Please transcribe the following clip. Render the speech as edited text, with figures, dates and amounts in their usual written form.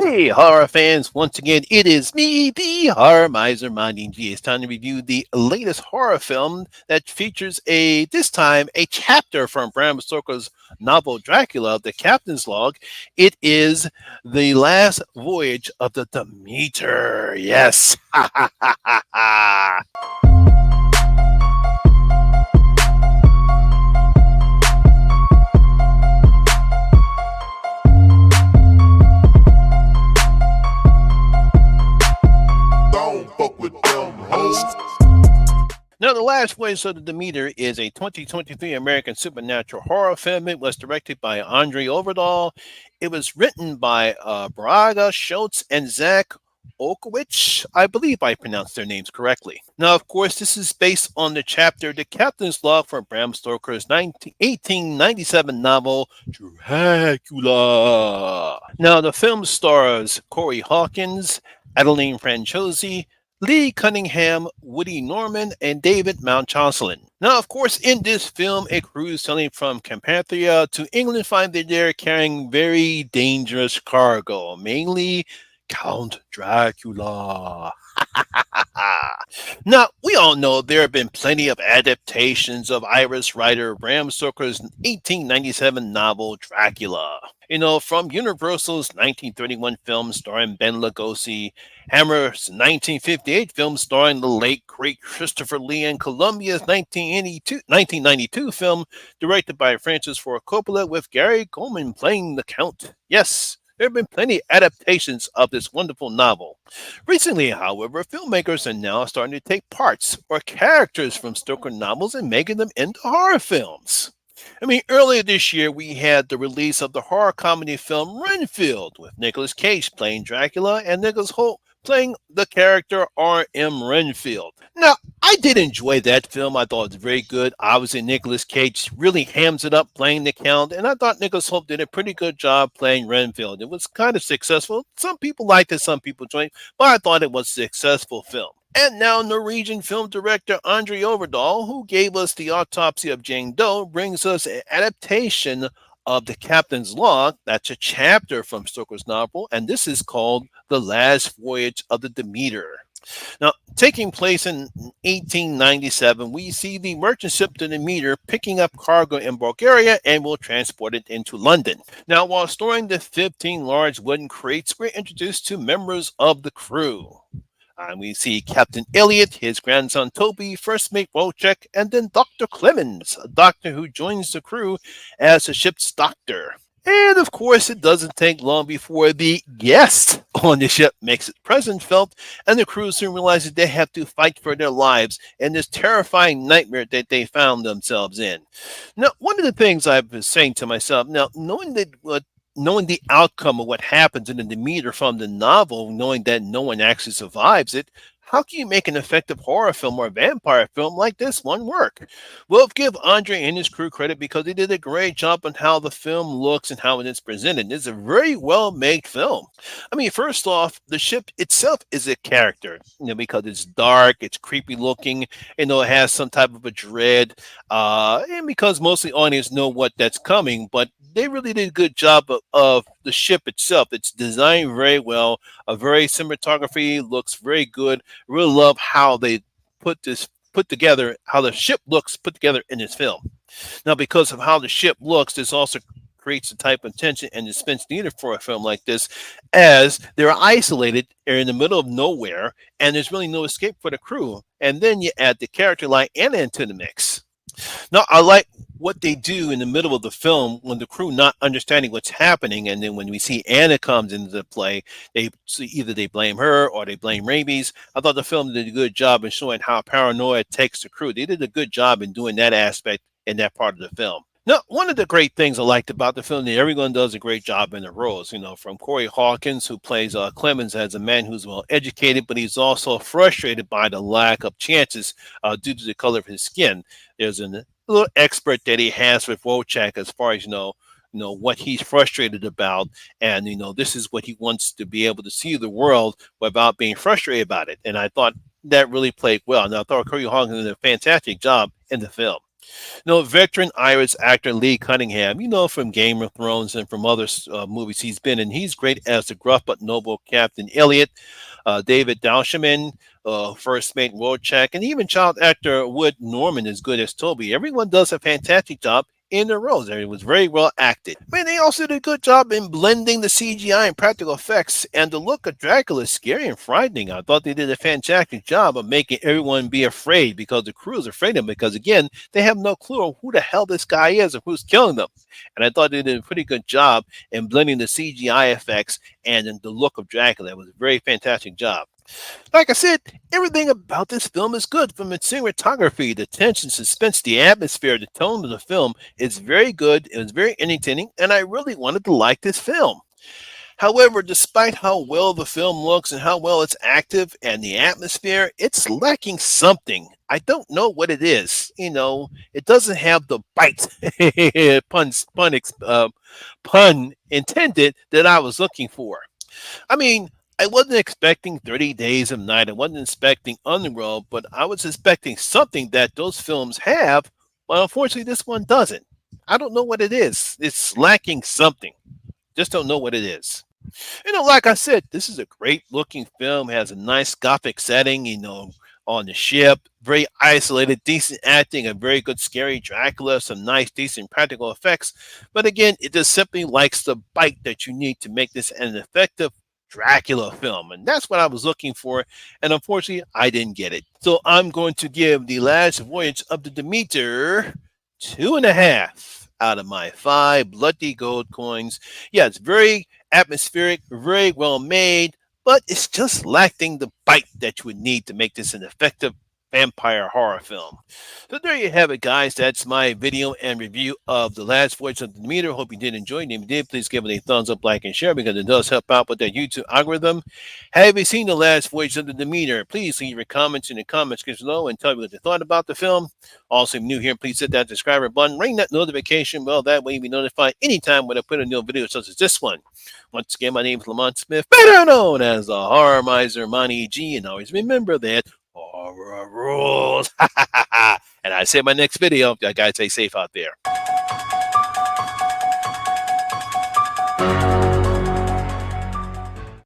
Hey, horror fans, once again, it is me, the Horror Miser Minding G. It's time to review the latest horror film that features this time, a chapter from Bram Stoker's novel Dracula, The Captain's Log. It is The Last Voyage of the Demeter. Yes. Ha ha ha ha ha. Don't fuck with them hoes. Now, The Last Voyage of the Demeter is a 2023 American supernatural horror film. It was directed by Andre Overdahl. It was written by Braga Schultz and Zach Okowicz. I believe I pronounced their names correctly. Now, of course, this is based on the chapter The Captain's Log from Bram Stoker's 1897 novel Dracula. Now, the film stars Corey Hawkins, Adeline Franchosi, Lee Cunningham, Woody Norman, and David Mountchancelin. Now, of course, in this film, a crew sailing from Carpathia to England find that they're carrying very dangerous cargo, mainly Count Dracula. Now, we all know there have been plenty of adaptations of Irish writer Bram Stoker's 1897 novel Dracula. From Universal's 1931 film starring Ben Lugosi, Hammer's 1958 film starring the late great Christopher Lee, and Columbia's 1992 film directed by Francis Ford Coppola with Gary Coleman playing the Count. Yes, there have been plenty of adaptations of this wonderful novel. Recently, however, filmmakers are now starting to take parts or characters from Stoker novels and making them into horror films. Earlier this year, we had the release of the horror comedy film Renfield, with Nicolas Cage playing Dracula and Nicholas Hoult playing the character R.M. Renfield. Now, I did enjoy that film. I thought it was very good. Obviously, Nicolas Cage really hams it up playing the Count, and I thought Nicholas Hoult did a pretty good job playing Renfield. It was kind of successful. Some people liked it, some people joined, but I thought it was a successful film. And now Norwegian film director Andre Overdahl, who gave us The Autopsy of Jane Doe, brings us an adaptation of The Captain's Log. That's a chapter from Stoker's novel, and this is called The Last Voyage of the Demeter. Now, taking place in 1897, we see the merchant ship the Demeter picking up cargo in Bulgaria and will transport it into London. Now, while storing the 15 large wooden crates, we're introduced to members of the crew. We see Captain Elliot, his grandson Toby, first mate Wojciech, and then Dr. Clemens, a doctor who joins the crew as the ship's doctor. And of course, it doesn't take long before the guest on the ship makes its presence felt, and the crew soon realizes they have to fight for their lives in this terrifying nightmare that they found themselves in. Now, one of the things I've been saying to myself, now, knowing the outcome of what happens in the Demeter from the novel, knowing that no one actually survives it, how can you make an effective horror film or vampire film like this one work? We'll give Andre and his crew credit because they did a great job on how the film looks and how it is presented. It's a very well-made film. First off, the ship itself is a character, because it's dark, it's creepy looking, it has some type of a dread, and because mostly audience know what that's coming, but they really did a good job of the ship itself. It's designed very well. A very cinematography looks very good. Really love how they put together, how the ship looks put together in this film. Now, because of how the ship looks, this also creates the type of tension and suspense needed for a film like this, as they're isolated, they're in the middle of nowhere, and there's really no escape for the crew. And then you add the character like Anna into the mix. Now, I like what they do in the middle of the film when the crew not understanding what's happening, and then when we see Anna comes into play, either they blame her or they blame rabies. I thought the film did a good job in showing how paranoia takes the crew. They did a good job in doing that aspect in that part of the film. Now, one of the great things I liked about the film that everyone does a great job in the roles, from Corey Hawkins, who plays Clemens, as a man who's well educated, but he's also frustrated by the lack of chances due to the color of his skin. There's a little expert that he has with Wojciech as far as, what he's frustrated about. And, this is what he wants to be able to see the world without being frustrated about it. And I thought that really played well. And I thought Corey Hawkins did a fantastic job in the film. Veteran Irish actor Lee Cunningham, from Game of Thrones and from other movies he's been in, he's great as the gruff but noble Captain Elliot. David Dalsherman, first mate Wojciech, and even child actor Wood Norman is good as Toby. Everyone does a fantastic job in their roles, and it was very well acted. I mean, they also did a good job in blending the CGI and practical effects, and the look of Dracula is scary and frightening. I thought they did a fantastic job of making everyone be afraid because the crew is afraid of him because, again, they have no clue who the hell this guy is or who's killing them. And I thought they did a pretty good job in blending the CGI effects and in the look of Dracula. It was a very fantastic job. Like I said, everything about this film is good. From its cinematography, the tension, suspense, the atmosphere, the tone of the film is very good. It was very entertaining, and I really wanted to like this film. However, despite how well the film looks and how well it's active and the atmosphere, it's lacking something. I don't know what it is. It doesn't have the bite, pun intended, that I was looking for. I mean, I wasn't expecting 30 Days of Night. I wasn't expecting Underworld, but I was expecting something that those films have. But unfortunately, this one doesn't. I don't know what it is. It's lacking something. Just don't know what it is. Like I said, this is a great looking film. It has a nice gothic setting, on the ship. Very isolated, decent acting, a very good scary Dracula, some nice, decent practical effects. But again, it just simply lacks the bite that you need to make this an effective Dracula film. And that's what I was looking for. And unfortunately, I didn't get it. So I'm going to give The Last Voyage of the Demeter 2.5 out of my 5 bloody gold coins. Yeah, it's very atmospheric, very well made, but it's just lacking the bite that you would need to make this an effective vampire horror film. So there you have it, guys. That's my video and review of The Last Voyage of the Demeter. Hope you did enjoy it. And if you did, please give it a thumbs up, like, and share because it does help out with that YouTube algorithm. Have you seen The Last Voyage of the Demeter? Please leave your comments in the comments section below and tell me what you thought about the film. Also, if you're new here, please hit that subscriber button, ring that notification bell. That way you'll be notified anytime when I put a new video such as this one. Once again, my name is Lamont Smith, better known as the Horror Miser Monty G. And always remember that horror rules. And I say my next video. You guys stay safe out there.